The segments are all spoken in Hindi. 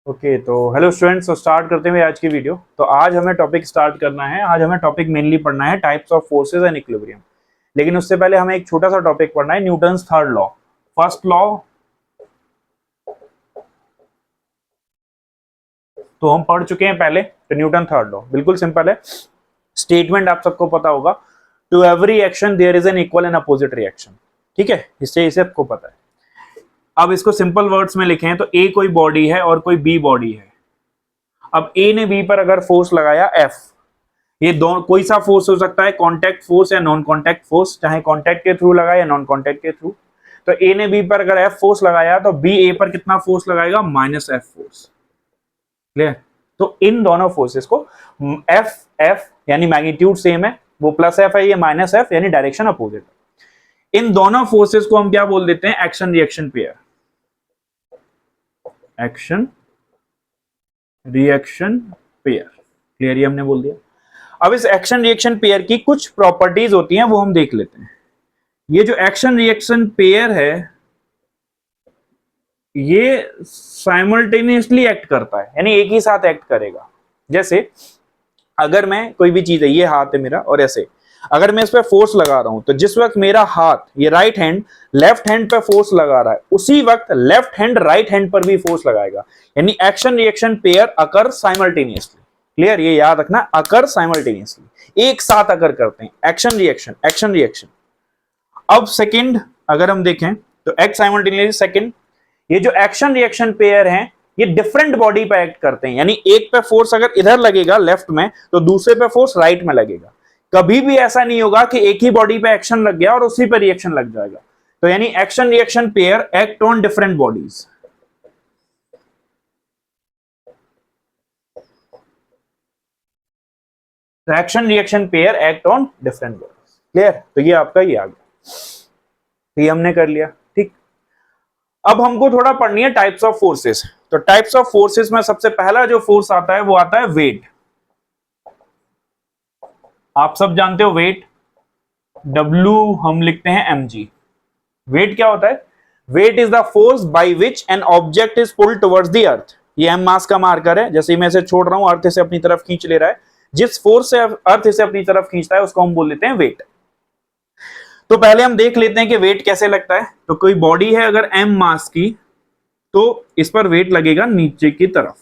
ओके तो हेलो स्टूडेंट्स, तो स्टार्ट करते हुए आज की वीडियो। तो आज हमें टॉपिक स्टार्ट करना है। आज हमें टॉपिक मेनली पढ़ना है types of forces and equilibrium. लेकिन उससे पहले हमें एक छोटा सा टॉपिक पढ़ना है, Newton's third law. First law तो हम पढ़ चुके हैं पहले। तो न्यूटन थर्ड लॉ बिल्कुल सिंपल है। स्टेटमेंट आप सबको पता होगा, to every action there is an equal and opposite reaction. ठीक है, इससे इसे आपको पता है। अब इसको सिंपल वर्ड्स में लिखें तो ए कोई बॉडी है और कोई बी बॉडी है। अब ए ने बी पर अगर फोर्स लगाया एफ, ये दोनों कोई सा फोर्स हो सकता है, कांटेक्ट फोर्स या नॉन कांटेक्ट फोर्स, चाहे कांटेक्ट के थ्रू लगाए या नॉन कांटेक्ट के थ्रू। तो ए ने बी पर अगर एफ फोर्स लगाया तो बी ए पर कितना फोर्स लगाएगा, माइनस एफ फोर्स। क्लियर? तो इन दोनों फोर्सेस को एफ एफ यानी मैग्नीट्यूड सेम है, वो प्लस एफ है, ये माइनस एफ यानी डायरेक्शन अपोजिट। इन दोनों फोर्सेस को हम क्या बोल देते हैं, action reaction pair. Action reaction pair. Clear? ये हमने बोल दिया। अब इस एक्शन रिएक्शन पेयर की कुछ प्रॉपर्टीज होती हैं, वो हम देख लेते हैं। ये जो एक्शन रिएक्शन पेयर है ये साइमल्टेनियसली एक्ट करता है, यानी एक ही साथ एक्ट करेगा। जैसे अगर मैं कोई भी चीज है, ये हाथ है मेरा और ऐसे अगर मैं इस पर फोर्स लगा रहा हूं तो जिस वक्त मेरा हाथ, ये राइट हैंड लेफ्ट हैंड पे फोर्स लगा रहा है, उसी वक्त लेफ्ट हैंड राइट हैंड पर भी फोर्स लगाएगा। यानी action reaction pair occur simultaneously. Clear? ये याद रखना, अकर साइमल्टेनियसली, एक साथ अकर करते हैं। Action reaction, action reaction. अब सेकंड अगर हम देखें तो एक्ट साइमल्टेनियसली सेकंड, ये जो एक्शन रिएक्शन पेयर हैं ये डिफरेंट बॉडी पे एक्ट करते हैं। यानी एक पे फोर्स अगर इधर लगेगा लेफ्ट में तो दूसरे पे फोर्स राइट में लगेगा। कभी भी ऐसा नहीं होगा कि एक ही बॉडी पे एक्शन लग गया और उसी पे रिएक्शन लग जाएगा। तो यानी action reaction pair act on different bodies. Action reaction pair act on different bodies. Clear? तो ये आपका ये आ गया, तो ये हमने कर लिया। ठीक, अब हमको थोड़ा पढ़नी है टाइप्स ऑफ फोर्सेस। तो टाइप्स ऑफ फोर्सेस में सबसे पहला जो फोर्स आता है वो आता है वेट। आप सब जानते हो वेट, W हम लिखते हैं mg। वेट क्या होता है? Weight is the force by which an object is pulled towards the earth. ये m मास का मार्कर है। जैसे मैं इसे छोड़ रहा हूं, अर्थ इसे अपनी तरफ खींच ले रहा है, जिस फोर्स से अर्थ इसे अपनी तरफ खींचता है उसको हम बोल लेते हैं वेट। तो पहले हम देख लेते हैं कि वेट कैसे लगता है। तो कोई बॉडी है अगर m मास की, तो इस पर वेट लगेगा नीचे की तरफ,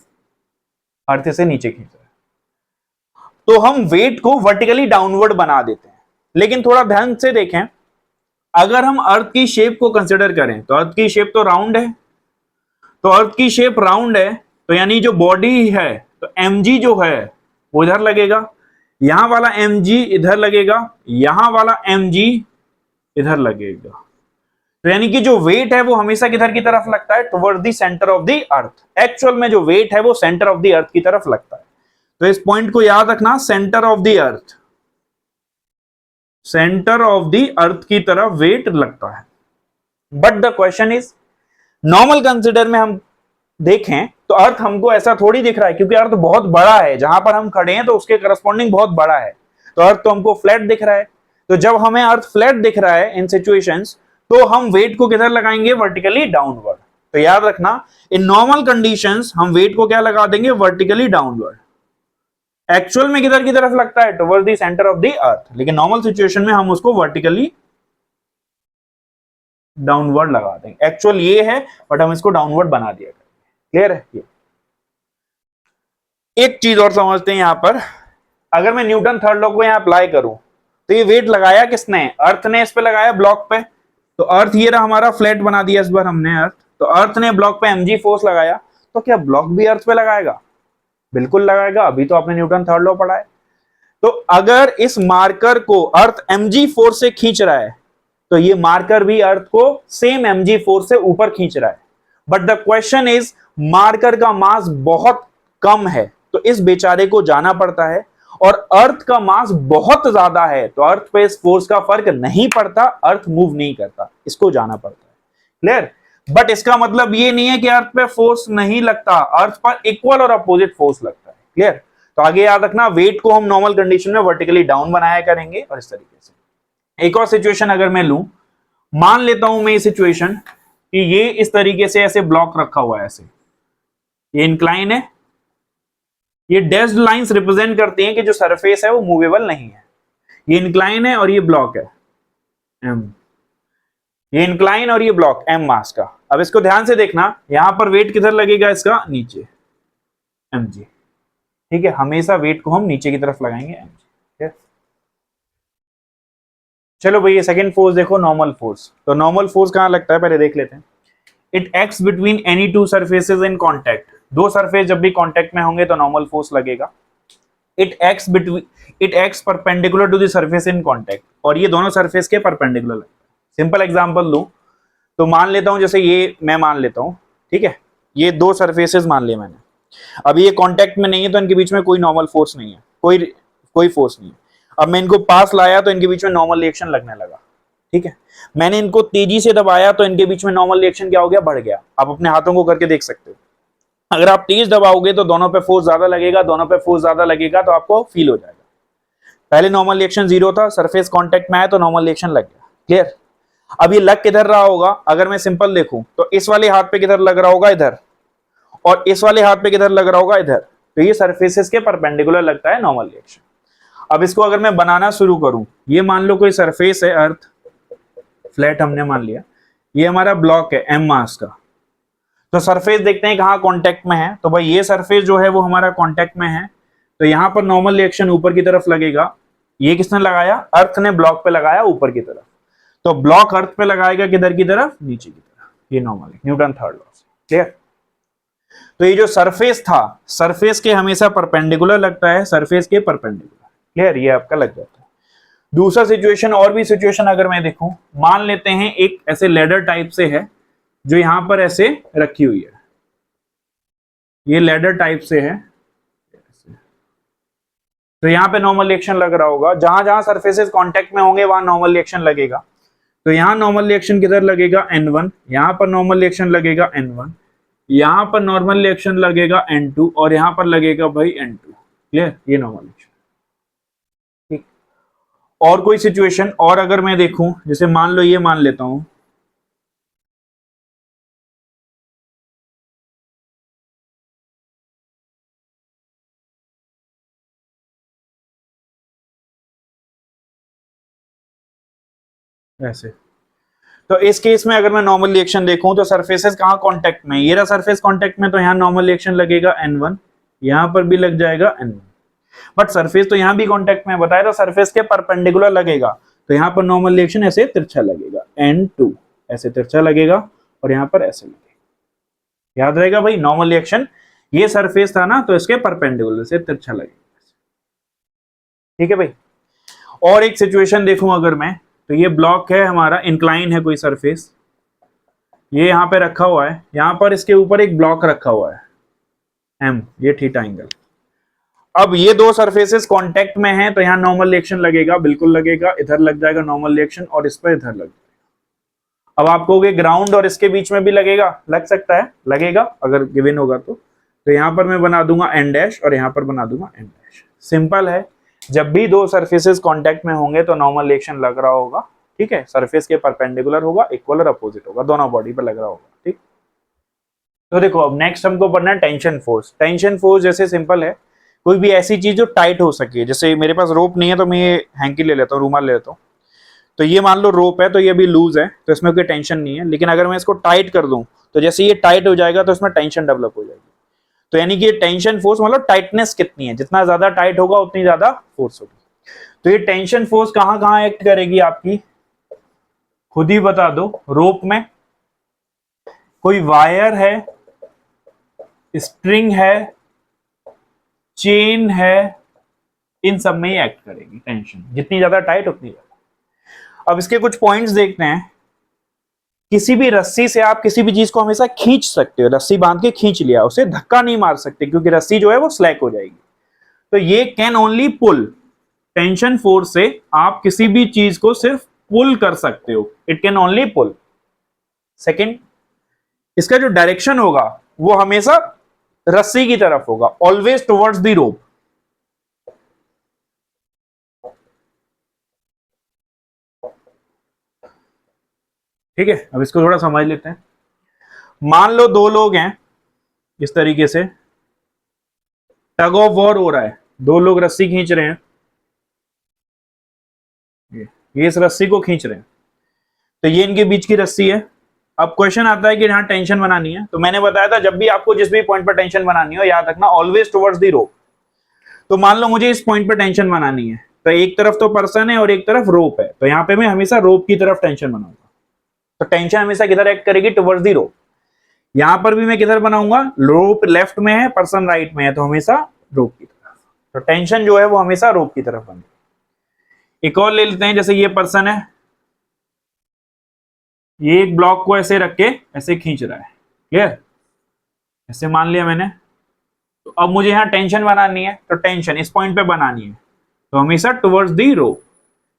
अर्थ से नीचे खींच रहा है, तो हम वेट को वर्टिकली डाउनवर्ड बना देते हैं। लेकिन थोड़ा ध्यान से देखें, अगर हम अर्थ की शेप को कंसिडर करें तो अर्थ की शेप तो राउंड है। तो अर्थ की शेप राउंड है तो यानी जो बॉडी है तो mg जो है वो इधर लगेगा, यहां वाला mg इधर लगेगा, यहां वाला mg इधर लगेगा। तो यानी कि जो वेट है वो हमेशा किधर की तरफ लगता है, toward the centre of the earth. Actual में जो वेट है वो सेंटर ऑफ द अर्थ की तरफ लगता है। तो इस पॉइंट को याद रखना, centre of the earth, centre of the earth की तरफ वेट लगता है। But the question is, normal consider में हम देखें तो अर्थ हमको ऐसा थोड़ी दिख रहा है, क्योंकि अर्थ बहुत बड़ा है। जहां पर हम खड़े हैं तो उसके करस्पॉन्डिंग बहुत बड़ा है, तो अर्थ तो हमको फ्लैट दिख रहा है। तो जब हमें अर्थ फ्लैट दिख रहा है इन सिचुएशंस, तो हम वेट को किधर लगाएंगे, वर्टिकली डाउनवर्ड। तो याद रखना, इन नॉर्मल कंडीशंस हम वेट को क्या लगा देंगे, वर्टिकली डाउनवर्ड। एक्चुअल में किधर की तरफ लगता है, towards the centre of the earth, लेकिन नॉर्मल सिचुएशन में हम उसको वर्टिकली डाउनवर्ड लगा देंगे। एक्चुअल ये है बट हम इसको डाउनवर्ड बना दिया। क्लियर है? ये एक चीज और समझते हैं यहां पर, अगर मैं न्यूटन थर्ड लॉ को यहां अप्लाई करूं तो ये वेट लगाया किसने, अर्थ ने इस पे लगाया ब्लॉक पे। तो अर्थ ये रहा हमारा, फ्लैट बना दिया इस बार हमने अर्थ। तो अर्थ ने ब्लॉक पे mg फोर्स लगाया, तो क्या ब्लॉक भी अर्थ पे लगाएगा? बिल्कुल लगाएगा, अभी तो आपने न्यूटन थर्ड लॉ पढ़ा है। तो अगर इस मार्कर को अर्थ mg फोर्स से खींच रहा है तो ये मार्कर भी अर्थ को सेम mg फोर्स से ऊपर खींच रहा है। But the question is, marker का मास बहुत कम है तो इस बेचारे को जाना पड़ता है, और अर्थ का मास बहुत ज्यादा है तो अर्थ पे इस फोर्स का फर्क नहीं पड़ता, अर्थ मूव नहीं करता, इसको जाना पड़ता है। क्लियर? बट इसका मतलब ये नहीं है कि अर्थ पे फोर्स नहीं लगता, अर्थ पर इक्वल और अपोजिट फोर्स लगता है। क्लियर? तो आगे याद रखना, वेट को हम नॉर्मल कंडीशन में वर्टिकली डाउन बनाया करेंगे। और इस तरीके से एक और सिचुएशन अगर मैं लूं, मान लेता हूं मैं ये सिचुएशन कि ये इस तरीके से ऐसे ब्लॉक रखा हुआ है ऐसे, ये इंक्लाइन है, ये डैश्ड लाइंस रिप्रेजेंट करती हैं कि जो सरफेस है वो मूवेबल नहीं है। ये इंक्लाइन है और ये ब्लॉक है एम, ये इंक्लाइन और ये ब्लॉक एम मास का। अब इसको ध्यान से देखना, यहां पर वेट किधर लगेगा इसका, नीचे एम जी। ठीक है, हमेशा वेट को हम नीचे की तरफ लगाएंगे एम जी। चलो भैया सेकंड फोर्स देखो, नॉर्मल फोर्स। तो नॉर्मल फोर्स कहां लगता है पहले देख लेते हैं। It acts between any two surfaces in contact. दो सरफेस जब भी कांटेक्ट में होंगे तो नॉर्मल फोर्स लगेगा। It acts perpendicular to the surface in contact, और ये दोनों सरफेस के परपेंडिकुलर लगता है। सिंपल एग्जांपल दूं तो मान लेता हूं, जैसे ये मैं मान लेता हूं, ठीक है, ये दो सरफेसेस मान लिए मैंने। अब ये कांटेक्ट में नहीं है तो इनके बीच में कोई नॉर्मल फोर्स नहीं है, कोई फोर्स नहीं है। अब मैं इनको पास लाया तो इनके बीच में नॉर्मल रिएक्शन लगने लगा। ठीक है, मैंने इनको तेजी से दबाया तो इनके बीच में नॉर्मल रिएक्शन क्या हो गया, बढ़ गया। आप अपने हाथों को करके देख सकते हो। अगर आप तेज दबाओगे तो दोनों पे फोर्स ज्यादा लगेगा, दोनों पे फोर्स ज्यादा लगेगा तो आपको फील हो जाएगा। पहले नॉर्मल रिएक्शन 0 था, सरफेस कांटेक्ट में आया तो नॉर्मल रिएक्शन लग गया। क्लियर। अब ये लग किधर रहा होगा, अगर मैं सिंपल देखूं तो इस वाले हाथ पे किधर लग रहा होगा, इधर, और इस वाले हाथ पे किधर लग रहा होगा, इधर। तो ये सरफेसेस के परपेंडिकुलर लगता है नॉर्मल रिएक्शन। अब इसको अगर मैं बनाना शुरू करूं, ये मान लो कोई सरफेस है, अर्थ फ्लैट हमने मान लिया, ये हमारा ब्लॉक है एम मास का। तो सरफेस देखते हैं कहां कांटेक्ट में है, तो भाई ये सरफेस जो है वो हमारा कांटेक्ट में है, तो यहां पर नॉर्मल रिएक्शन ऊपर की तरफ लगेगा। ये किसने लगाया, अर्थ ने ब्लॉक पे लगाया ऊपर की तरफ, तो ब्लॉक अर्थ पे लगाएगा किधर की तरफ, नीचे की तरफ। ये नॉर्मल न्यूटन थर्ड लॉ से। क्लियर। तो ये जो सरफेस था, सरफेस के हमेशा परपेंडिकुलर लगता है, सरफेस के परपेंडिकुलर। क्लियर, ये आपका लग जाता है। दूसरा सिचुएशन, और भी सिचुएशन अगर मैं देखूं, मान लेते हैं एक ऐसे लेडर टाइप से है जो यहां पर ऐसे रखी हुई है, ये लेडर टाइप से है, तो यहां पे नॉर्मल रिएक्शन लग रहा होगा। जहां जहां सरफेसेस कांटेक्ट में होंगे वहां नॉर्मल रिएक्शन लगेगा। तो यहां नॉर्मल रिएक्शन किधर लगेगा, N1, यहां पर नॉर्मल रिएक्शन लगेगा N1, यहां पर नॉर्मल रिएक्शन लगेगा N2, और यहां पर लगेगा भाई N2। क्लियर, ये नॉर्मल रिएक्शन। ठीक। और कोई सिचुएशन, और अगर मैं देखूं, जैसे मान लो ये मान लेता हूं, ऐसे। तो इस केस में अगर मैं नॉर्मल रिएक्शन देखूं तो सरफेसेस कहां कांटेक्ट में, ये रहा सरफेस कांटेक्ट में, तो यहां नॉर्मल रिएक्शन लगेगा N1, यहां पर भी लग जाएगा N1। बट सरफेस तो यहां भी कांटेक्ट में बताया, तो सरफेस के परपेंडिकुलर लगेगा, तो यहां पर नॉर्मल रिएक्शन ऐसे तिरछा लगेगा, N2 ऐसे तिरछा लगेगा, और यहां पर ऐसे लगेगा। याद रहेगा भाई, नॉर्मल रिएक्शन ये सरफेस था ना, तो इसके परपेंडिकुलर से तिरछा लगेगा। ठीक है भाई। और एक सिचुएशन देखूं अगर मैं, तो ये ब्लॉक है हमारा, इंक्लाइन है कोई सरफेस, ये यहां पे रखा हुआ है, यहां पर इसके ऊपर एक ब्लॉक रखा हुआ है एम, ये थीटा एंगल। अब ये दो सरफेसेस कांटेक्ट में हैं, तो यहां नॉर्मल रिएक्शन लगेगा, बिल्कुल लगेगा, इधर लग जाएगा नॉर्मल रिएक्शन, और इस पर इधर लग। अब आप कहोगे ग्राउंड और इसके बीच में भी लगेगा, लग सकता है, लगेगा अगर गिवन होगा तो यहां पर मैं बना दूंगा एन डैश, और यहां पर बना दूंगा एन डैश। सिंपल है, जब भी दो सरफेसेस कांटेक्ट में होंगे तो नॉर्मल रिएक्शन लग रहा होगा। ठीक है, सरफेस के परपेंडिकुलर होगा, इक्वल और अपोजिट होगा, दोनों बॉडी पर लग रहा होगा। ठीक। तो देखो अब नेक्स्ट हमको पढ़ना है टेंशन फोर्स। टेंशन फोर्स जैसे सिंपल है, कोई भी ऐसी चीज जो टाइट हो सके, जैसे मेरे पास रोप नहीं है तो मैं ये हैंकी ले लेता हूँ, रूमाल ले लेता हूँ, तो ये मान लो रोप है, तो ये भी लूज है, तो इसमें कोई टेंशन नहीं है। लेकिन अगर मैं इसको टाइट कर दूं तो जैसे ये टाइट हो जाएगा तो इसमें टेंशन डेवलप हो जाएगी। तो यानी कि टेंशन फोर्स मतलब टाइटनेस कितनी है, जितना ज्यादा टाइट होगा उतनी ज्यादा फोर्स होगी। तो ये टेंशन फोर्स कहां कहां एक्ट करेगी आपकी, खुद ही बता दो। रोप में कोई वायर है, स्ट्रिंग है, चेन है, इन सब में ही एक्ट करेगी टेंशन, जितनी ज्यादा टाइट उतनी ज्यादा। अब इसके कुछ पॉइंट्स देखते हैं। किसी भी रस्सी से आप किसी भी चीज को हमेशा खींच सकते हो, रस्सी बांध के खींच लिया, उसे धक्का नहीं मार सकते क्योंकि रस्सी जो है वो स्लैक हो जाएगी। तो ये can only pull, tension force से आप किसी भी चीज को सिर्फ पुल कर सकते हो, it can only pull. Second, इसका जो डायरेक्शन होगा वो हमेशा रस्सी की तरफ होगा, ऑलवेज टुवर्ड्स द रोप। ठीक है, अब इसको थोड़ा समझ लेते हैं। मान लो दो लोग हैं, इस तरीके से टग ऑफ वॉर हो रहा है, दो लोग रस्सी खींच रहे हैं, ये इस रस्सी को खींच रहे हैं, तो ये इनके बीच की रस्सी है। अब क्वेश्चन आता है कि यहाँ टेंशन बनानी है, तो मैंने बताया था जब भी आपको जिस भी पॉइंट पर टेंशन बनानी हो याद रखना ऑलवेज टुवर्ड्स द रोप। तो मान लो मुझे इस पॉइंट पर टेंशन बनानी है, तो एक तरफ तो पर्सन है और एक तरफ रोप है, तो यहाँ पे मैं हमेशा रोप की तरफ टेंशन बनाऊंगा। तो टेंशन हमेशा किधर एक्ट करेगी, टुवर्ड्स द रोप। यहां पर भी मैं किधर बनाऊंगा, रोप लेफ्ट में है, पर्सन राइट में है, तो हमेशा रोप की तरफ। तो टेंशन जो है वो हमेशा रोप की तरफ बनेगी। एक और ले लेते हैं, जैसे ये पर्सन है, ये एक ब्लॉक को ऐसे रख के ऐसे खींच रहा है, क्लियर, ऐसे मान लिया मैंने। तो अब मुझे यहाँ टेंशन बनानी है, तो टेंशन इस पॉइंट पे बनानी है, तो हमेशा टुवर्ड्स दी रोप।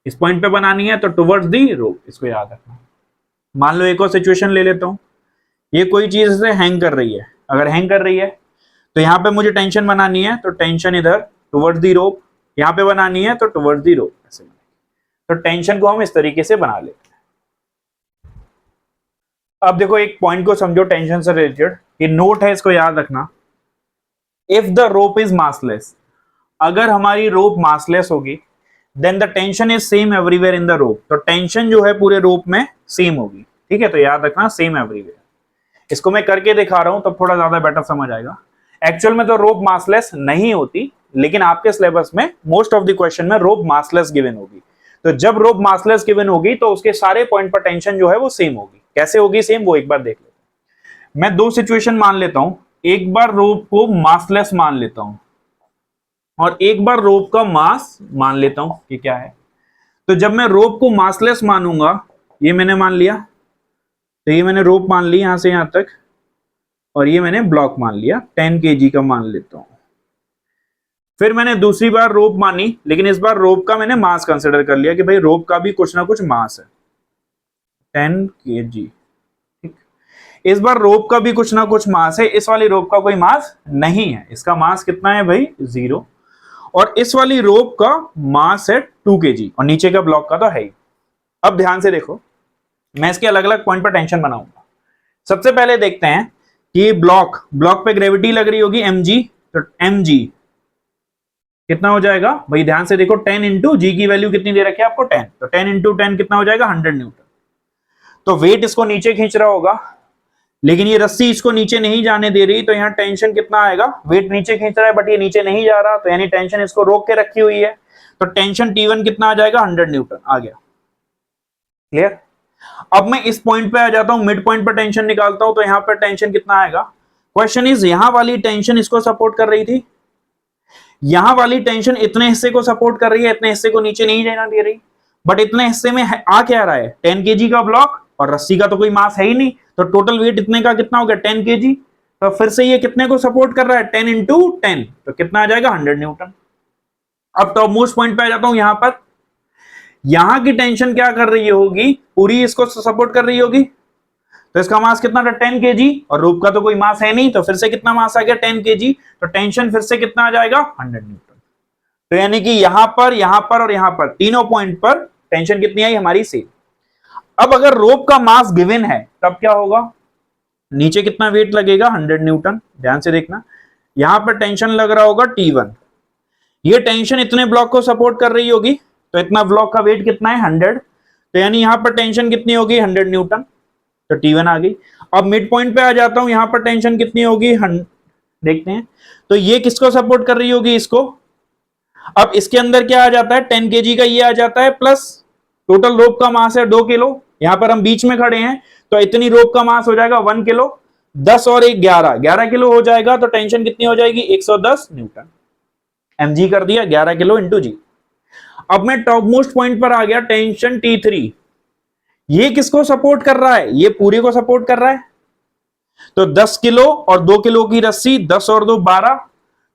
इस पॉइंट पे बनानी है तो टुवर्ड्स दी रोप, इसको याद रखना। मान लो एक और सिचुएशन ले लेता हूं, ये कोई चीज से हैंग कर रही है, अगर हैंग कर रही है तो यहाँ पे मुझे टेंशन बनानी है, तो टेंशन इधर टुवर्ड्स दी रोप, यहाँ पे बनानी है तो टुवर्ड्स दी रोप, ऐसे। तो टेंशन को हम इस तरीके से बना लेते हैं। अब देखो एक पॉइंट को समझो टेंशन से रिलेटेड, ये नोट है, इसको याद रखना। If the rope is massless, अगर हमारी रोप मासलेस होगी, then the tension is same everywhere in the rope, तो टेंशन जो है पूरे रोप में सेम होगी, ठीक है। तो याद रखना सेम एवरीवेयर। इसको मैं करके दिखा रहा हूं तब थोड़ा ज्यादा बेटर समझ आएगा। एक्चुअल में तो रोप मासलेस नहीं होती, लेकिन आपके सिलेबस में मोस्ट ऑफ द क्वेश्चन में रोप मासलेस गिवन होगी। तो जब रोप मासलेस गिवन होगी तो उसके सारे पॉइंट पर टेंशन जो है वो सेम होगी। कैसे होगी सेम, वो एक बार देख लेते हैं। मैं दो सिचुएशन मान लेता हूं, एक बार रोप को मासलेस मान लेता हूं और एक बार रोप का मास मान लेता हूं कि क्या है। तो जब मैं रोप को मासलेस मानूंगा, ये मैंने मान लिया, तो ये मैंने रोप मान ली यहां से यहां तक, और ये मैंने ब्लॉक मान लिया, 10 kg का मान लेता हूं। फिर मैंने दूसरी बार रोप मानी, लेकिन इस बार रोप का मैंने मास कंसिडर कर लिया कि भाई रोप का भी कुछ ना कुछ मास है, 10 kg। ठीक, इस बार रोप का भी कुछ ना कुछ मास है, इस वाली रोप का कोई मास नहीं है, इसका मास कितना है भाई 0, और इस वाली रोप का मास है 2 kg, और नीचे का ब्लॉक का तो है ही। अब ध्यान से देखो, मैं इसके अलग अलग पॉइंट पर टेंशन बनाऊंगा। सबसे पहले देखते हैं कि ब्लॉक पे ग्रेविटी लग रही होगी mg, तो mg कितना हो जाएगा भाई, ध्यान से देखो, 10 इंटू जी की वैल्यू कितनी दे रखी है आपको 10, तो 10 इंटू 10 कितना हो जाएगा 100 न्यूटन। तो वेट इसको नीचे खींच रहा होगा, लेकिन ये रस्सी इसको नीचे नहीं जाने दे रही, तो यहाँ टेंशन कितना आएगा, वेट नीचे खींच रहा है बट ये नीचे नहीं जा रहा, तो यानी टेंशन इसको रोक के रखी हुई है, तो टेंशन T1 कितना आ जाएगा 100 न्यूटन आ गया, क्लियर। अब मैं इस पॉइंट पे आ जाता हूं, मिड पॉइंट पर टेंशन निकालता हूं, तो यहां पर टेंशन कितना आएगा। क्वेश्चन इज, यहां वाली टेंशन इसको सपोर्ट कर रही थी, यहां वाली टेंशन इतने हिस्से को सपोर्ट कर रही है, इतने हिस्से को नीचे नहीं जाना दे रही, बट इतने हिस्से में आ क्या रहा है 10 kg का ब्लॉक, और रस्सी का तो कोई मास है ही नहीं, तो टोटल वेट इतने का कितना हो गया 10 kg। तो फिर से ये कितने को सपोर्ट कर रहा है 10 इंटू 10, तो कितना आ जाएगा 100 न्यूटन। अब टॉप मोस्ट पॉइंट पे आ जाता हूं, यहां पर यहां की टेंशन क्या कर रही होगी, पूरी इसको सपोर्ट कर रही होगी, तो इसका मास कितना था 10 kg, और रोप का तो कोई मास है नहीं, तो फिर से कितना मास आ गया 10 kg, तो टेंशन फिर से कितना आ जाएगा 100 न्यूटन। तो यानी कि यहां पर और यहां पर तीनों पॉइंट पर टेंशन कितनी आई हमारी सेम। अब अगर रोप का मास गिवन है तब क्या होगा, नीचे कितना वेट लगेगा 100 न्यूटन, ध्यान से देखना, यहां पर टेंशन लग रहा होगा T1, ये टेंशन इतने ब्लॉक को सपोर्ट कर रही होगी, तो इतना ब्लॉक का वेट कितना है 100, तो यानी यहां पर टेंशन कितनी होगी 100 न्यूटन, तो T1 आ गई। अब मिड पॉइंट पे आ जाता हूं, यहां पर टेंशन कितनी होगी देखते हैं, तो ये किसको सपोर्ट कर रही होगी इसको। अब इसके अंदर क्या आ जाता है 10 kg का ये आ जाता है, प्लस टोटल रोप का मास है 2 किलो, यहां पर हम बीच में खड़े हैं, तो इतनी रोप का मास हो जाएगा 1 किलो, 10 और 1 11 किलो हो जाएगा, तो टेंशन कितनी हो जाएगी 110 न्यूटन, mg कर दिया 11 किलो इंटू जी। अब मैं टॉप मोस्ट पॉइंट पर आ गया, टेंशन T3, ये किसको सपोर्ट कर रहा है, ये पूरे को सपोर्ट कर रहा है, तो 10 किलो और 2 किलो की रस्सी, 10 और 2 12,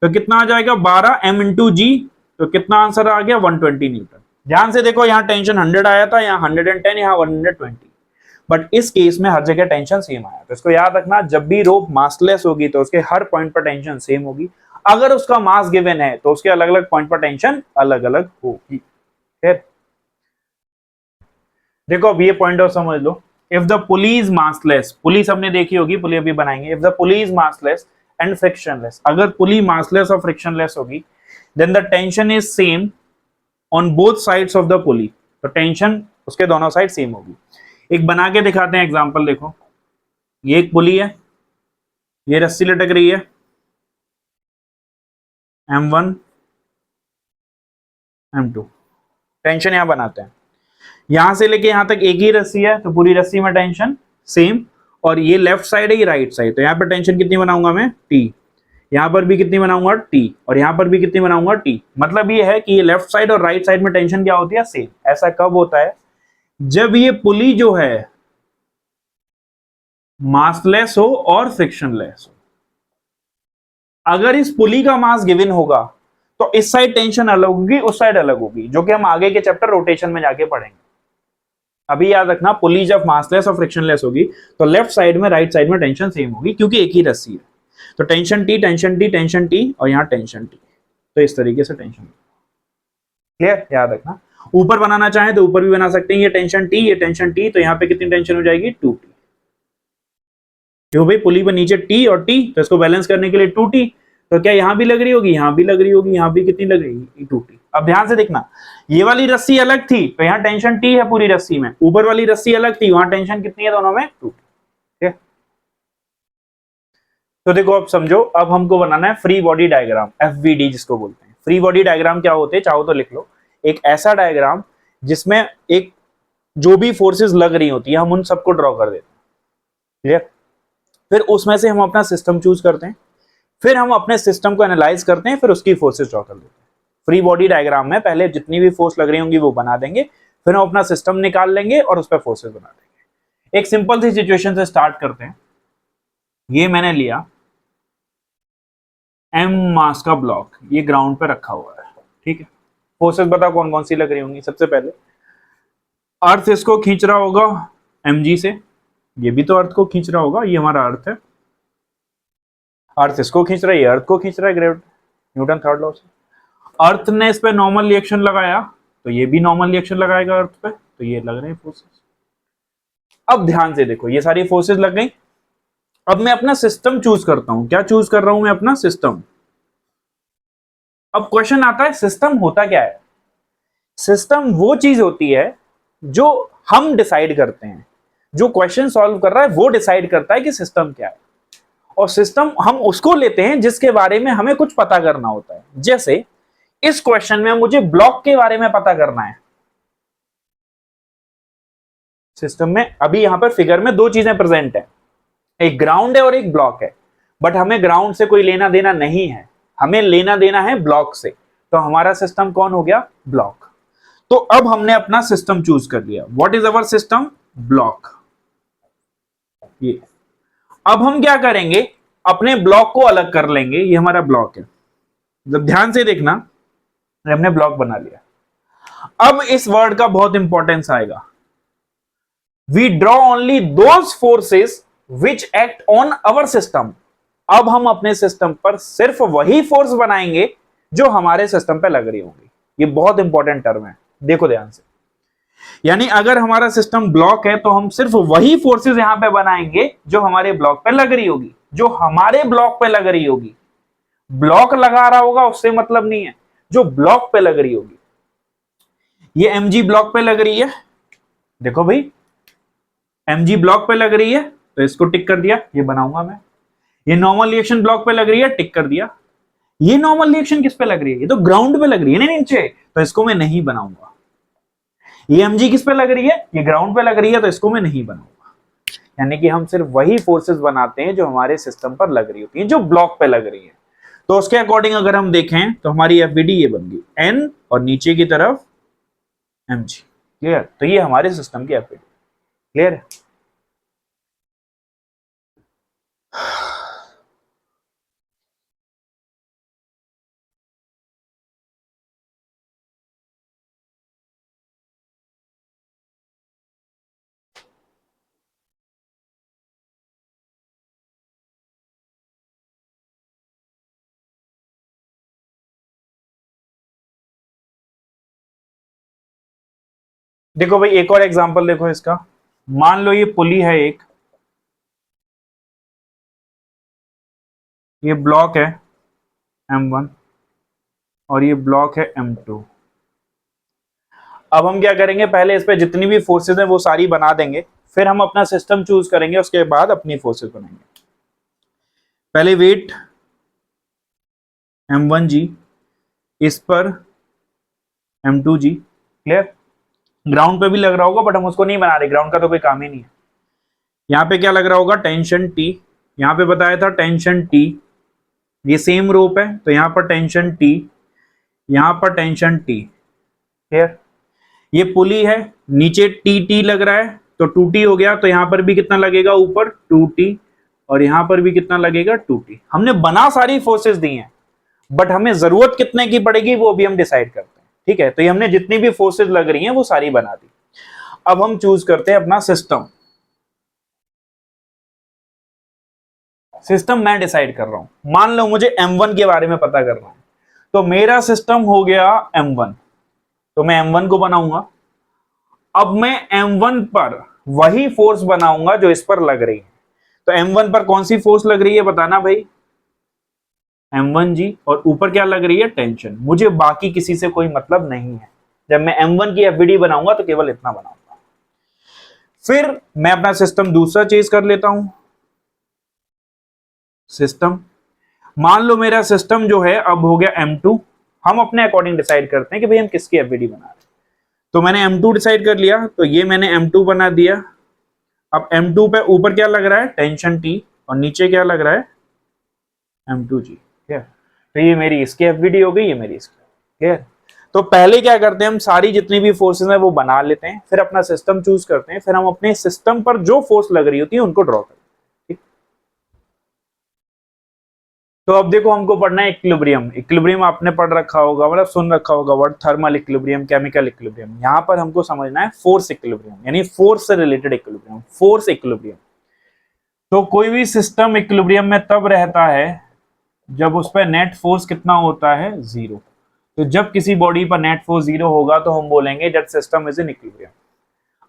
तो कितना आ जाएगा 12 m इंटू जी, तो कितना आंसर आ गया 120 न्यूटन। ध्यान से देखो, यहां टेंशन 100 आया था, यहां 110, यहां 120, बट इस केस में हर जगह टेंशन सेम आया। तो इसको याद रखना, जब भी रोप मासलेस होगी तो उसके हर पॉइंट पर टेंशन सेम होगी, अगर उसका मास गिवन है तो उसके अलग अलग पॉइंट पर टेंशन अलग अलग होगी। फिर देखो अब ये पॉइंट और समझ लो, if the pulley is massless, pulleys हमने देखी होगी, पुली अभी बनाएंगे, if the pulley is massless and frictionless. अगर पुली मासलेस और फ्रिक्शनलेस होगी then the tension is same on both sides of the pulley, तो टेंशन उसके दोनों साइड सेम होगी। एक बना के दिखाते हैं एग्जांपल, देखो ये एक पुली है, ये रस्सी लटक रही है M1 M2, टेंशन यहां बनाते हैं, यहां से लेके यहां तक एक ही रस्सी है तो पूरी रस्सी में टेंशन सेम, और ये लेफ्ट साइड है ये राइट साइड, तो यहाँ पर टेंशन कितनी बनाऊंगा मैं T, यहां पर भी कितनी बनाऊंगा T, और यहां पर भी कितनी बनाऊंगा T। मतलब ये है कि ये लेफ्ट साइड और राइट साइड में टेंशन क्या होती है सेम। ऐसा कब होता है जब ये पुली जो है मासलेस हो और फ्रिक्शनलेस हो। अगर इस पुली का मास गिवन होगा तो इस साइड टेंशन अलग होगी उस साइड अलग होगी, जो कि हम आगे के चैप्टर रोटेशन में जाके पढ़ेंगे। अभी याद रखना पुली जब मासलेस और फ्रिक्शनलेस होगी तो लेफ्ट साइड में राइट साइड में टेंशन सेम होगी क्योंकि एक ही रस्सी है। तो tension T tension T tension T और यहाँ टेंशन टी, तो इस तरीके से टेंशन। क्लियर, याद रखना। ऊपर बनाना चाहें तो ऊपर भी बना सकते हैं, ये टेंशन टी ये टेंशन टी, तो यहाँ पे कितनी टेंशन हो जाएगी 2T, क्यों भाई पुली पर नीचे टी और टी, तो इसको बैलेंस करने के लिए 2T, तो क्या यहां भी लग रही होगी यहां भी लग रही होगी, यहां भी कितनी लग रही है 2T। अब ध्यान से देखना, ये वाली रस्सी अलग थी तो यहाँ टेंशन T है पूरी रस्सी में, ऊपर वाली रस्सी अलग थी वहां टेंशन कितनी है दोनों में 2T। ठीक है, तो देखो अब समझो, अब हमको बनाना है फ्री बॉडी डायग्राम, FBD जिसको बोलते हैं। फ्री बॉडी डायग्राम क्या होते हैं चाहो तो लिख लो, एक ऐसा डायग्राम जिसमें एक जो भी फोर्सेस लग रही होती है हम उन सबको ड्रॉ कर देते हैं। क्लियर, फिर उसमें से हम अपना सिस्टम चूज करते हैं, फिर हम अपने सिस्टम को एनालाइज करते हैं, फिर उसकी फोर्सेस ड्रॉ कर देते हैं। फ्री बॉडी डायग्राम में पहले जितनी भी फोर्स लग रही होंगी वो बना देंगे, फिर हम अपना सिस्टम निकाल लेंगे और उस पर फोर्सेस बना देंगे। एक सिंपल सी सिचुएशन से स्टार्ट करते हैं। ये मैंने लिया M मास का ब्लॉक, ये ग्राउंड पे रखा हुआ है। ठीक है, फोर्सेस बताओ कौन कौन सी लग रही होंगी। सबसे पहले अर्थ इसको खींच रहा होगा mg से, ये भी तो अर्थ को खींच रहा होगा, ये हमारा अर्थ है, अर्थ इसको खींच रहा है, ये अर्थ को खींच रहा है ग्रेविटी, न्यूटन थर्ड लॉ से। अर्थ ने इस पे नॉर्मल रिएक्शन लगाया तो ये भी नॉर्मल रिएक्शन लगाएगा अर्थ पे, तो ये लग रहे हैं फोर्सेस। अब ध्यान से देखो, ये सारी फोर्सेस लग गई। अब मैं अपना सिस्टम चूज करता हूं, क्या चूज कर रहा हूं मैं अपना सिस्टम। अब क्वेश्चन आता है सिस्टम होता क्या है। सिस्टम वो चीज होती है जो हम डिसाइड करते हैं, जो क्वेश्चन सॉल्व कर रहा है वो डिसाइड करता है कि सिस्टम क्या है, और सिस्टम हम उसको लेते हैं जिसके बारे में हमें कुछ पता करना होता है। जैसे इस क्वेश्चन में मुझे ब्लॉक के बारे में पता करना है। सिस्टम में अभी यहां पर फिगर में दो चीजें प्रेजेंट है, एक ग्राउंड है और एक ब्लॉक है, बट हमें ग्राउंड से कोई लेना देना नहीं है, हमें लेना देना है ब्लॉक से। तो हमारा सिस्टम कौन हो गया, ब्लॉक। तो अब हमने अपना सिस्टम चूज कर लिया, what is our system, block. ये अब हम क्या करेंगे, अपने ब्लॉक को अलग कर लेंगे, ये हमारा ब्लॉक है। जब ध्यान से देखना, हमने ब्लॉक बना लिया। अब इस वर्ड का बहुत इंपॉर्टेंस आएगा, we draw only those forces which act on our system. अब हम अपने सिस्टम पर सिर्फ वही फोर्स बनाएंगे जो हमारे सिस्टम पे लग रही होंगी। ये बहुत इंपॉर्टेंट टर्म है, देखो ध्यान से। यानी अगर हमारा सिस्टम ब्लॉक है तो हम सिर्फ वही फोर्सेस यहां पे बनाएंगे जो हमारे ब्लॉक पे लग रही होगी, जो हमारे ब्लॉक पे लग रही होगी। ब्लॉक लगा रहा होगा उससे मतलब नहीं है, जो ब्लॉक पे लग रही होगी। ये mg ब्लॉक पे लग रही है, देखो भाई mg ब्लॉक पे लग रही है तो इसको टिक कर दिया, ये बनाऊंगा मैं। ये नॉर्मल रिएक्शन ब्लॉक पे लग रही है, टिक कर दिया। ये नॉर्मल रिएक्शन किस पे लग रही है, ये तो ग्राउंड पे लग रही है ना नीचे, तो इसको मैं नहीं बनाऊंगा। ये mg किस पे लग रही है, ये ग्राउंड पे लग रही है, तो इसको मैं नहीं बनाऊंगा। यानी कि हम सिर्फ वही फोर्सेस बनाते हैं जो हमारे सिस्टम पर लग रही होती हैं, जो ब्लॉक पे लग रही है। तो उसके अकॉर्डिंग अगर हम देखें तो हमारी FBD ये बन गई n और नीचे की तरफ mg। क्लियर, तो ये हमारे सिस्टम की FBD। क्लियर है। देखो भाई एक और एग्जांपल देखो इसका, मान लो ये पुली है एक, ये ब्लॉक है M1 और ये ब्लॉक है M2। अब हम क्या करेंगे, पहले इस पे जितनी भी फोर्सेज हैं वो सारी बना देंगे, फिर हम अपना सिस्टम चूज करेंगे, उसके बाद अपनी फोर्सेज बनाएंगे। पहले वेट M1G, इस पर M2G। क्लियर? ग्राउंड पे भी लग रहा होगा बट हम उसको नहीं बना रहे, ग्राउंड का तो कोई काम ही नहीं है। यहाँ पे क्या लग रहा होगा, टेंशन T। यहाँ पे बताया था टेंशन T, ये सेम रोप है तो यहाँ पर टेंशन T, यहाँ पर टेंशन T। क्लियर? ये पुली है, नीचे टी लग रहा है तो 2T हो गया, तो यहाँ पर भी कितना लगेगा, ऊपर 2T, और यहाँ पर भी कितना लगेगा 2T। हमने बना सारी फोर्सेस दी हैं बट हमें जरूरत कितने की पड़ेगी वो भी हम डिसाइड करते हैं। ठीक है, तो ये हमने जितनी भी फोर्सेस लग रही हैं वो सारी बना दी। अब हम चूज करते हैं अपना सिस्टम। सिस्टम मैं डिसाइड कर रहा हूं, मान लो मुझे M1 के बारे में पता करना है, तो मेरा सिस्टम हो गया M1, तो मैं M1 को बनाऊंगा। अब मैं M1 पर वही फोर्स बनाऊंगा जो इस पर लग रही है। तो M1 पर कौन सी फोर्स लग रही है बताना भाई, M1G, और ऊपर क्या लग रही है, टेंशन। मुझे बाकी किसी से कोई मतलब नहीं है, जब मैं M1 की FVD बनाऊंगा तो केवल इतना बनाऊंगा। फिर मैं अपना सिस्टम दूसरा चेंज कर लेता हूं। सिस्टम, मान लो मेरा सिस्टम जो है अब हो गया M2। हम अपने अकॉर्डिंग डिसाइड करते हैं कि भाई हम किसकी FVD बना रहे हैं। तो मैंने M2 डिसाइड कर लिया, तो ये मैंने M2 बना दिया। अब M2 पे ऊपर क्या लग रहा है, टेंशन T, और नीचे क्या लग रहा है, M2G। ठीक, तो ये मेरी इसकी FVD हो गई, ये मेरी इसकी। ठीक, तो पहले क्या करते हैं, हम सारी जितनी भी फोर्सेस हैं वो बना लेते हैं, फिर अपना सिस्टम चूज करते हैं, फिर हम अपने सिस्टम पर जो फोर्स लग रही होती है उनको ड्रॉ करते हैं। ठीक, तो अब देखो हमको पढ़ना है इक्विलिब्रियम। इक्विलिब्रियम आपने पढ़ रखा होगा, मतलब सुन रखा होगा word, thermal equilibrium, chemical equilibrium. यहाँ पर हमको समझना है फोर्स इक्विलिब्रियम, यानी फोर्स से रिलेटेड इक्विलिब्रियम, फोर्स इक्विलिब्रियम। तो कोई भी सिस्टम इक्विलिब्रियम में तब रहता है जब उस पर नेट फोर्स कितना होता है, 0। तो जब किसी बॉडी पर नेट फोर्स 0 होगा तो हम बोलेंगे that system is in equilibrium.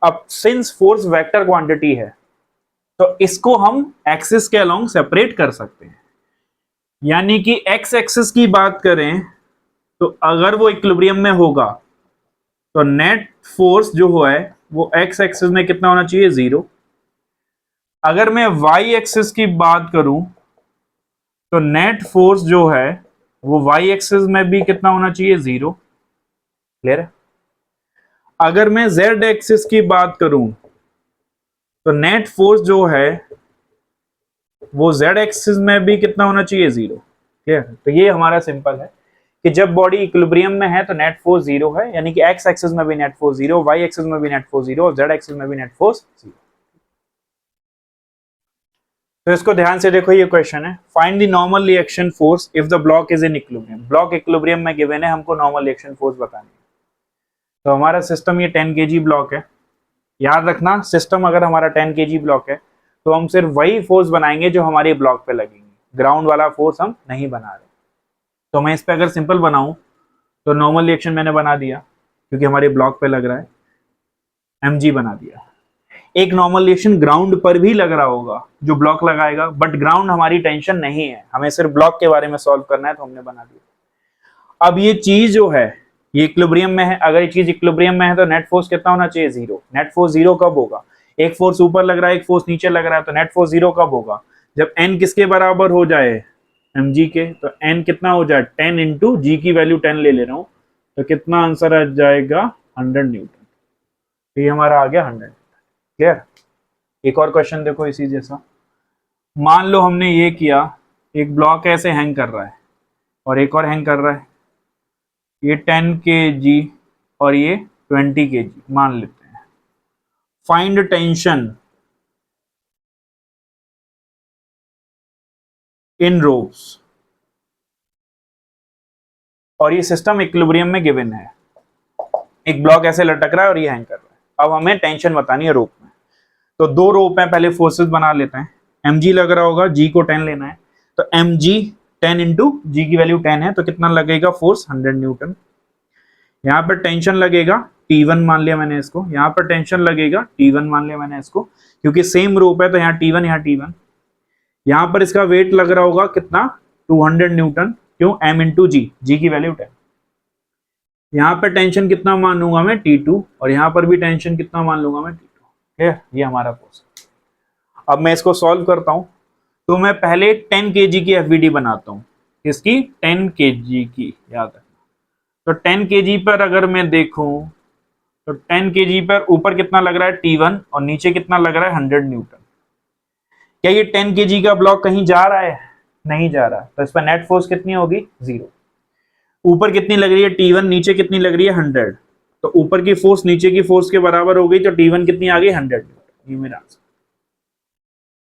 अब सिंस फोर्स वेक्टर क्वांटिटी है तो इसको हम एक्सिस के अलोंग सेपरेट कर सकते हैं, यानी कि एक्स एक्सिस की बात करें तो अगर वो इक्विलिब्रियम में होगा तो नेट फोर्स जो है वो एक्स एक्सिस में कितना होना चाहिए, 0। अगर मैं वाई एक्सिस की बात करूं तो नेट फोर्स जो है वो वाई एक्सिस में भी कितना होना चाहिए, 0। क्लियर है? अगर मैं जेड एक्सिस की बात करूं तो नेट फोर्स जो है वो जेड एक्सिस में भी कितना होना चाहिए, 0। क्लियर? तो ये हमारा सिंपल है कि जब बॉडी इक्विलिब्रियम में है तो नेट फोर्स 0 है, यानी कि एक्स एक्सिस में भी नेट फोर्स 0, वाई एक्सिस में भी नेट फोर्स 0 और जेड एक्सिस में भी नेट फोर्स 0। तो इसको ध्यान से देखो, ये क्वेश्चन है, find the normal reaction force if the block is in equilibrium. Block equilibrium में गिवन है, हमको नॉर्मल रिएक्शन फोर्स बतानी है। तो हमारा सिस्टम ये 10 kg ब्लॉक है। याद रखना, सिस्टम अगर हमारा 10 kg ब्लॉक है तो हम सिर्फ वही फोर्स बनाएंगे जो हमारे ब्लॉक पे लगेंगे, ग्राउंड वाला फोर्स हम नहीं बना रहे। तो मैं इस पे अगर सिंपल बनाऊं तो नॉर्मल रिएक्शन मैंने बना दिया क्योंकि हमारे ब्लॉक पे लग रहा है, mg बना दिया। एक नॉर्मल रिएक्शन ग्राउंड पर भी लग रहा होगा जो ब्लॉक लगाएगा, बट ग्राउंड हमारी टेंशन नहीं है, हमें सिर्फ ब्लॉक के बारे में सॉल्व करना है तो हमने बना दिया। अब ये चीज जो है ये इक्विलिब्रियम में है, अगर ये चीज इक्विलिब्रियम में है तो नेट फोर्स कितना होना चाहिए, 0। नेट फोर्स 0 कब होगा, एक फोर्स ऊपर लग रहा है एक फोर्स नीचे लग रहा है, तो नेट फोर्स 0 कब होगा, जब n किसके बराबर हो जाए, mg के। तो n कितना हो जाए, 10 इंटू जी की वैल्यू 10 ले रहा हूं, तो कितना आंसर आ जाएगा, 100 न्यूटन। तो ये हमारा आ गया 100। क्लियर? एक और क्वेश्चन देखो इसी जैसा। मान लो हमने ये किया, एक ब्लॉक ऐसे हैंग कर रहा है और एक और हैंग कर रहा है, ये 10 kg और ये 20 kg मान लेते हैं। फाइंड टेंशन इन रोप्स, और ये सिस्टम इक्विलिब्रियम में गिवन है। एक ब्लॉक ऐसे लटक रहा है और ये हैंग कर रहा है। अब हमें टेंशन बतानी है रोप में। तो दो रोप हैं, पहले फोर्सेस बना लेते हैं। mg लग रहा होगा, g को 10 लेना है, तो mg 10 इंटू जी की वैल्यू 10 है तो कितना लगेगा फोर्स, 100 न्यूटन। यहाँ पर टेंशन लगेगा T1 मान लिया मैंने इसको, यहाँ पर टेंशन लगेगा T1 मान लिया मैंने इसको, क्योंकि सेम रोप है तो यहाँ T1 यहाँ T1। यहां पर इसका वेट लग रहा होगा कितना, 200 न्यूटन। क्यों, m इंटू जी, जी की वैल्यू 10। यहां पर टेंशन कितना मान लूंगा मैं, T2, और यहां पर भी टेंशन कितना मान लूंगा मैं, T2। क्लियर, ये हमारा फोर्स। अब मैं इसको सॉल्व करता हूं, तो मैं पहले 10 kg की एफवीडी बनाता हूं। किसकी, 10 kg की, याद रखना। तो 10 kg पर अगर मैं देखूं, तो 10 kg पर ऊपर कितना लग रहा है, T1, और नीचे कितना लग रहा है, 100 न्यूटन। क्या ये 10 kg का ब्लॉक कहीं जा रहा है, नहीं जा रहा, तो इस पर नेट फोर्स कितनी होगी, 0। ऊपर कितनी लग रही है, T1, नीचे कितनी लग रही है, 100। तो ऊपर की फोर्स नीचे की फोर्स के बराबर हो गई, तो T1 कितनी आ गई, 100 न्यूटन। ये मेरा आंसर।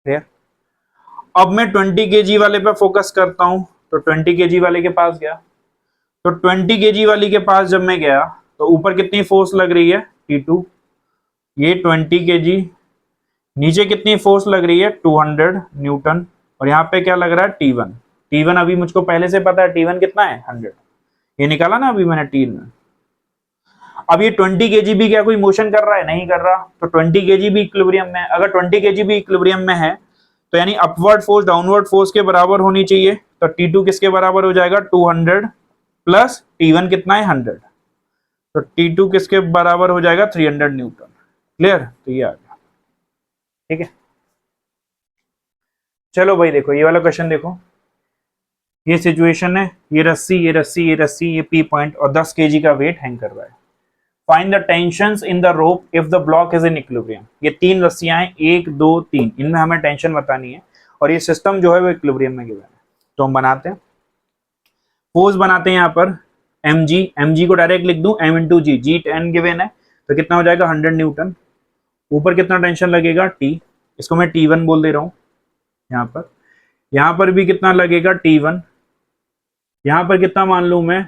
क्लियर। अब मैं 20 kg वाले पे फोकस करता हूं, तो 20 kg वाले के पास गया। तो 20 kg वाली के पास जब मैं गया, तो ऊपर कितनी फोर्स लग रही है, T2, ये 20 kg। नीचे कितनी फोर्स लग रही है, 200 न्यूटन, और यहाँ पे क्या लग रहा है, T1। T1 अभी मुझको पहले से पता है, T1 कितना है, 100। ये निकाला ना अभी मैंने T1। अब ये 20 kg भी क्या कोई मोशन कर रहा है, नहीं कर रहा, तो 20 kg भी इक्विलिब्रियम में है। अगर 20 kg भी इक्विलिब्रियम में है, तो यानी अपवर्ड फोर्स डाउनवर्ड फोर्स के बराबर होनी चाहिए। तो T2 किसके बराबर हो जाएगा, 200 प्लस T1 कितना है, 100। तो T2 किसके बराबर हो जाएगा, 300 न्यूटन। क्लियर, तो ये आ गया। ठीक है, चलो भाई देखो ये वाला क्वेश्चन देखो। ये सिचुएशन है, ये रस्सी, ये रस्सी, ये रस्सी, ये पी पॉइंट, और 10 kg का वेट हैंग कर रहा है। Find the tensions in the rope if the block is in equilibrium. ये 3 रस्सियां हैं, 1 2 3, इनमें हमें टेंशन बतानी है, और ये सिस्टम जो है वो इक्विलिब्रियम में गिवन है। तो हम बनाते हैं, फोर्स बनाते हैं यहाँ पर mg। mg को डायरेक्ट लिख दूं m इंटू जी, जी 10 गिवन है, तो कितना हो जाएगा, 100 न्यूटन। ऊपर कितना टेंशन लगेगा, T, इसको मैं T1 बोल दे रहा हूँ। यहाँ पर भी कितना लगेगा, T1। यहाँ पर कितना मान लूं मैं,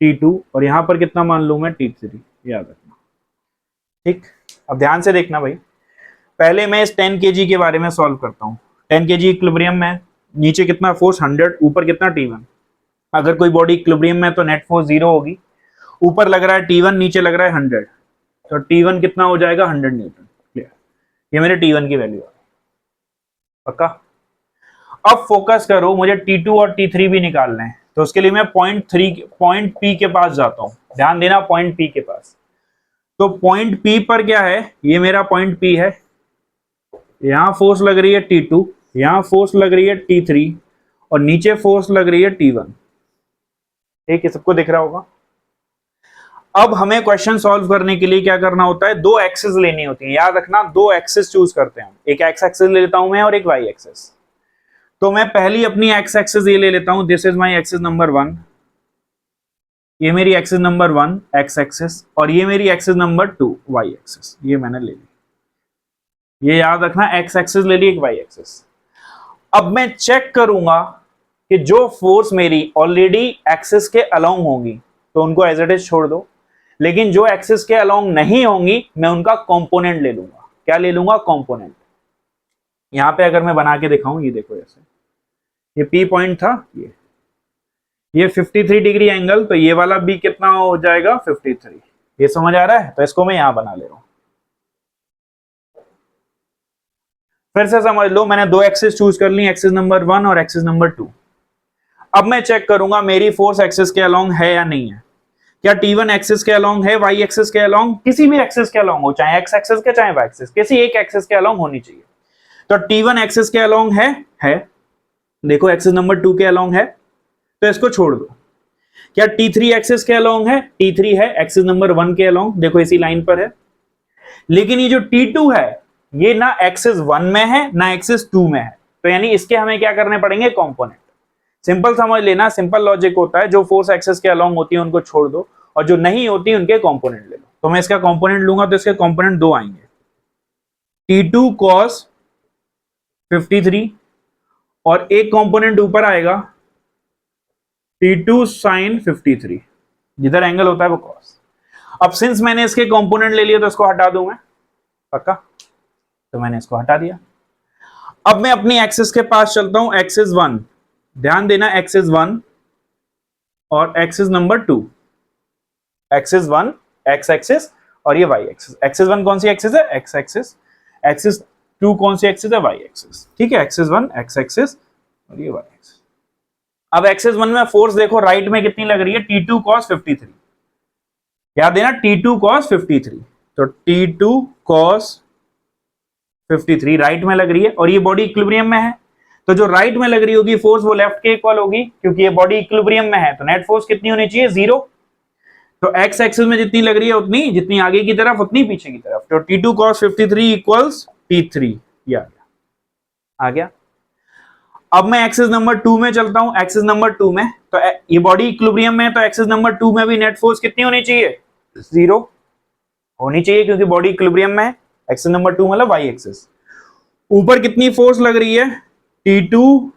T2, और यहाँ पर कितना मान लूं मैं, T3। याद रखना। ठीक, अब ध्यान से देखना भाई। पहले मैं इस 10 kg के बारे में सॉल्व करता हूँ। 10 kg इक्विलिब्रियम में, नीचे कितना फोर्स, 100, ऊपर कितना, T1। अगर कोई बॉडी इक्विलिब्रियम में, तो नेट फोर्स 0 होगी। ऊपर लग रहा है T1, नीचे लग रहा है 100, तो T1 कितना हो जाएगा, 100 न्यूटन। क्लियर, ये मेरे T1 की वैल्यू है। पक्का। अब फोकस करो, मुझे T2 और T3 भी निकालना है, तो उसके लिए मैं पॉइंट P के पास जाता हूं। ध्यान देना, पॉइंट P के पास। तो पॉइंट P पर क्या है, ये मेरा पॉइंट P है। यहां फोर्स लग रही है T2, यहां फोर्स लग रही है T3, और नीचे फोर्स लग रही है T1। ठीक है, सबको दिख रहा होगा। अब हमें क्वेश्चन सॉल्व करने के लिए क्या करना होता है, दो एक्सिस लेनी होती है। याद रखना, दो एक्सिस चूज करते हैं। एक एक्स एक्सिस ले लेता हूं मैं, और एक वाई एक्सिस। तो मैं पहली अपनी एक्स एक्सिस ये ले लेता हूं, this is my axis number 1। ये मेरी एक्सिस नंबर 1 एक्स एक्सिस, और ये मेरी एक्सिस नंबर 2 वाई एक्सिस। ये मैंने ले ली, ये याद रखना, एक्स एक्सिस ले ली, एक वाई एक्सिस। अब मैं चेक करूंगा कि जो फोर्स मेरी ऑलरेडी एक्सिस के अलोंग होंगी, तो उनको एज इट इज छोड़ दो। लेकिन जो एक्सिस के अलोंग नहीं होंगी, मैं उनका कंपोनेंट ले लूंगा। क्या ले लूंगा, कंपोनेंट। यहां पे अगर मैं बना के दिखाऊं, ये देखो, जैसे ये पी पॉइंट था, ये 53 डिग्री एंगल, तो ये वाला भी कितना हो जाएगा, 53। ये समझ आ रहा है, तो इसको मैं यहां बना ले रहा हूं। फिर से समझ लो, मैंने दो एक्सिस चूज कर ली, एक्सिस नंबर 1 और एक्सिस नंबर 2। अब मैं चेक करूंगा मेरी फोर्स एक्सिस के अलोंग है या नहीं है। क्या T1 एक्सिस के अलोंग है, वाई एक्सिस के अलोंग, किसी भी एक्सिस के अलोंग हो, चाहे एक्स एक्सिस के चाहे वाई एक्सिस, किसी एक एक्सिस के अलोंग होनी चाहिए। तो T1 एक्सिस के अलोंग है। देखो एक्सिस नंबर 2 के अलोंग है, तो इसको छोड़ दो। क्या T3 एक्सिस के अलोंग है, T3 है एक्सिस नंबर 1 के अलोंग, देखो इसी लाइन पर है। लेकिन ये जो T2 है, ये ना एक्सिस 1 में है ना एक्सिस 2 में है, तो यानी इसके हमें क्या करने पड़ेंगे, कंपोनेंट। सिंपल समझ लेना, सिंपल लॉजिक होता है, जो फोर्स एक्सिस के अलोंग होती है उनको छोड़ दो, और जो नहीं होती उनके कंपोनेंट ले लो। तो मैं इसका कंपोनेंट लूंगा, तो इसके कंपोनेंट दो आएंगे, T2 cos 53, और एक कंपोनेंट ऊपर आएगा T2 sin 53। जिधर एंगल होता है वो cos। अब सिंस मैंने इसके कंपोनेंट ले लिया, तो इसको हटा दूं मैं। पक्का, तो मैंने इसको हटा दिया। अब मैं अपनी एक्सिस के पास चलता हूं, एक्सिस 1। ध्यान देना, एक्सिस 1 और axis number 2। Axis 1 x axis, और ये वाई एक्सिस। एक्सिस 1 कौन सी एक्सिस है, एक्स एक्सिस। एक्सिस T2 कौन सी एक्सिस है? Y axis. ठीक है, एक्सिस 1 x एक्सिस और ये Y एक्सिस। अब एक्सिस 1 में फोर्स देखो राइट में कितनी लग रही है? T2 cos 53। याद देना T2 cos 53, तो T2 cos 53 राइट में लग रही है और ये बॉडी इक्विलिब्रियम में है, तो जो राइट में लग रही होगी फोर्स वो लेफ्ट के इक्वल होगी, क्योंकि ये बॉडी इक्विलिब्रियम में है, तो नेट फोर्स कितनी होनी चाहिए? 0। तो एक्स एक्सिस में जितनी लग रही है उतनी, जितनी आगे की तरफ उतनी पीछे की तरफ, तो T2 cos 53 इक्वल्स T3। ये आ गया। अब मैं एक्सिस नंबर 2 में चलता हूं। एक्सिस नंबर 2 में तो ये बॉडी इक्विलिब्रियम में है, तो एक्सिस नंबर 2 में भी नेट फोर्स कितनी होनी चाहिए? 0 होनी चाहिए, क्योंकि बॉडी इक्विलिब्रियम में है। एक्सिस नंबर 2 मतलब वाई एक्सिस। ऊपर कितनी फोर्स लग रही है? T2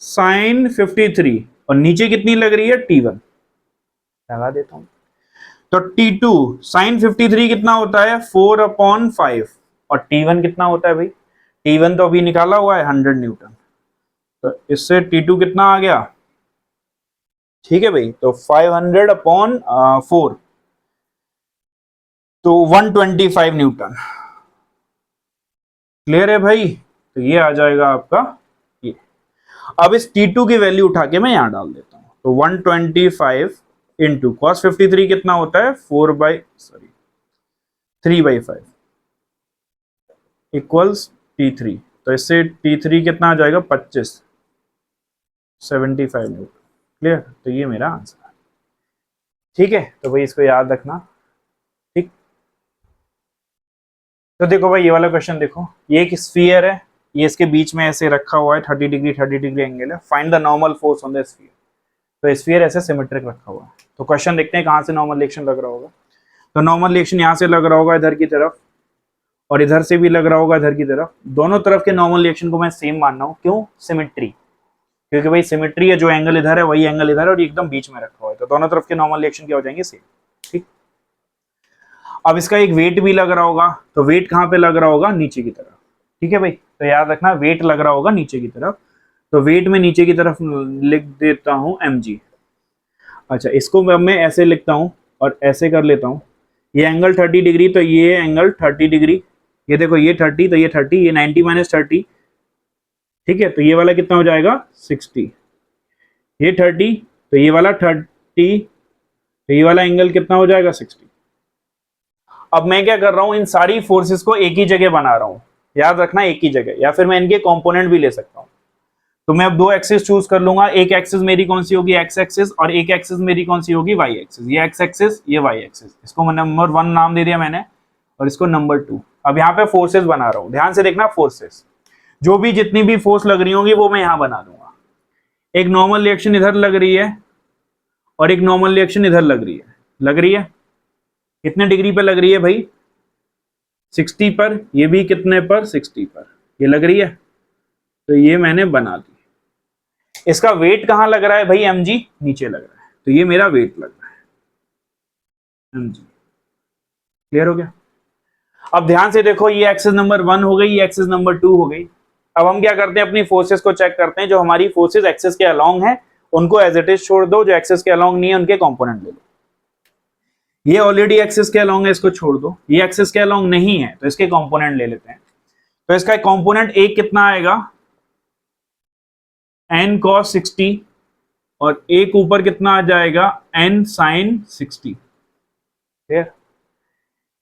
sin 53 और नीचे कितनी लग रही है? T1 लगा देता हूं। तो T2 sin 53 कितना होता है? 4/5 और T1 कितना होता है भाई? T1 तो अभी निकाला हुआ है 100 न्यूटन, तो इससे T2 कितना आ गया? ठीक है भाई, तो 500/4 तो 125 न्यूटन। क्लियर है भाई? तो ये आ जाएगा आपका ये। अब इस T2 की वैल्यू उठा के मैं यहां डाल देता हूं, तो 125 इंटू cos 53 कितना होता है? 3/5 इक्वल्स T3, तो इससे T3 कितना आ जाएगा? 25 75 न्यूटन। क्लियर? तो ये मेरा आंसर है। ठीक है, तो भाई इसको याद रखना। ठीक, तो देखो भाई ये वाला क्वेश्चन देखो, ये एक स्फीयर है, ये इसके बीच में ऐसे रखा हुआ है, 30 डिग्री एंगल है, find the normal force on the sphere. तो स्फीयर ऐसे सिमेट्रिक रखा हुआ है, तो क्वेश्चन देखते हैं कहां से नॉर्मल रिएक्शन लग रहा होगा। तो नॉर्मल रिएक्शन यहां से लग रहा होगा इधर की तरफ, और इधर से भी लग रहा होगा इधर की तरफ। दोनों तरफ के नॉर्मल रिएक्शन को मैं सेम मान रहा हूं, क्यों? सिमेट्री, क्योंकि भाई सिमेट्री है, जो एंगल इधर है वही एंगल इधर है और एकदम बीच में रखा हुआ है, तो दोनों तरफ के नॉर्मल रिएक्शन क्या हो जाएंगे? सेम। ठीक, अब इसका एक वेट भी लग रहा होगा, तो वेट कहां पे लग रहा होगा? नीचे की तरफ। ठीक है भाई, तो याद रखना वेट लग रहा होगा नीचे की तरफ, तो वेट में नीचे की तरफ लिख देता हूं mg। अच्छा, इसको मैं ऐसे लिखता हूं और ऐसे कर लेता हूं, ये एंगल 30 डिग्री, तो ये एंगल 30 डिग्री, ये देखो ये 30 तो ये 30, ये 90 माइनस 30। ठीक है, तो ये वाला कितना हो जाएगा? 60। ये 30 तो ये वाला 30, तो ये वाला एंगल कितना हो जाएगा? 60। अब मैं क्या कर रहा हूं, इन सारी फोर्सेस को एक ही जगह बना रहा हूं, याद रखना एक ही जगह, या फिर मैं इनके कंपोनेंट भी ले सकता हूं। तो मैं अब दो एक्सिस चूज कर लूंगा, एक एक्सिस मेरी कौन सी होगी? एक्स एक्सिस, और एक एक्सिस मेरी कौन सी होगी? Y axis. ये एक्स एक्सिस, ये वाई एक्सिस, इसको मैं नंबर 1 नाम दे दिया मैंने, और इसको नंबर 2। अब यहाँ पे फोर्सेस बना रहा हूं, ध्यान से देखना, फोर्सेस जो भी जितनी भी फोर्स लग रही होंगी वो मैं यहां बना दूंगा। एक नॉर्मल रिएक्शन इधर लग रही है और एक नॉर्मल रिएक्शन इधर लग रही है, कितने डिग्री पे लग रही है भाई? 60 पर। ये भी कितने पर? 60 पर ये लग रही है, तो ये मैंने बना दी। इसका वेट कहां लग रहा है भाई? mg नीचे लग रहा है, तो ये मेरा वेट लग रहा है mg। क्लियर हो गया? अब ध्यान से देखो, ये एक्सिस नंबर 1 हो गई, ये एक्सिस नंबर 2 हो गई। अब हम क्या करते हैं, अपनी फोर्सेस को चेक करते हैं। जो हमारी फोर्सेस एक्सिस के अलोंग है उनको एज इट इज छोड़ दो, जो एक्सिस के अलोंग नहीं है उनके कंपोनेंट ले लो। ये ऑलरेडी एक्सिस के अलोंग है, इसको छोड़ दो। ये एक्सिस के अलोंग नहीं है तो इसके कंपोनेंट ले लेते हैं। तो इसका कंपोनेंट एक कितना आएगा? n cos 60, और एक ऊपर कितना आ जाएगा? n sin 60। ठीक,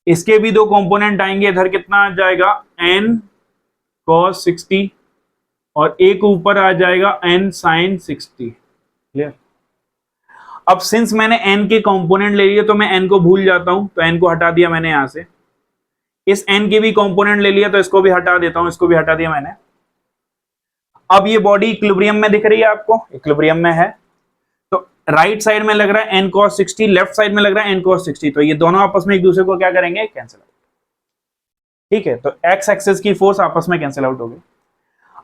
इसके भी दो कंपोनेंट आएंगे, इधर कितना आ जाएगा? n cos 60, और एक ऊपर आ जाएगा n sin 60। क्लियर? अब सिंस मैंने n के कंपोनेंट ले लिए तो मैं n को भूल जाता हूं, तो n को हटा दिया मैंने यहां से। इस n के भी कंपोनेंट ले लिया तो इसको भी हटा देता हूं, इसको भी हटा दिया मैंने। अब ये बॉडी इक्विलिब्रियम में दिख रही है आपको, इक्विलिब्रियम में है, तो राइट साइड में लग रहा है n cos 60, लेफ्ट साइड में लग रहा है n cos 60, तो ये दोनों आपस में एक दूसरे को क्या करेंगे? Cancel out. ठीक है, तो x एक्सिस की फोर्स आपस में कैंसिल आउट हो गई।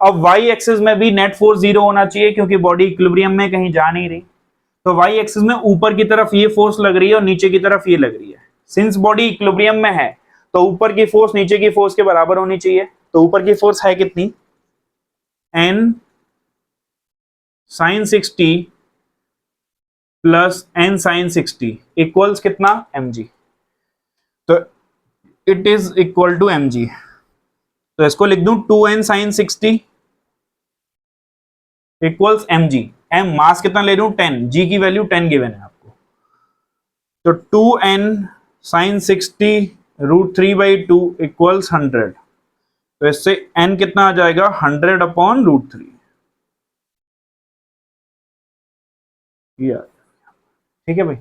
अब y एक्सिस में भी नेट फोर्स 0 होना चाहिए, क्योंकि बॉडी इक्विलिब्रियम में कहीं जा नहीं रही। तो y एक्सिस में ऊपर की तरफ ये फोर्स लग रही है और नीचे की तरफ ये लग रही है। सिंस बॉडी इक्विलिब्रियम में है तो ऊपर की फोर्स नीचे की फोर्स के बराबर होनी चाहिए। तो ऊपर की फोर्स है कितनी? n sin 60 plus n sin 60 equals कितना? mg। तो it is equal to mg। तो इसको लिख दूं 2n sine 60 equals M G. M mass कितना ले रहा हूं 10, जी की वैल्यू 10 गिवन है आपको। तो 2n साइन 60 रूट 3/2 इक्वल्स 100। तो इससे n कितना आ जाएगा 100 अपॉन रूट 3। ठीक है भाई।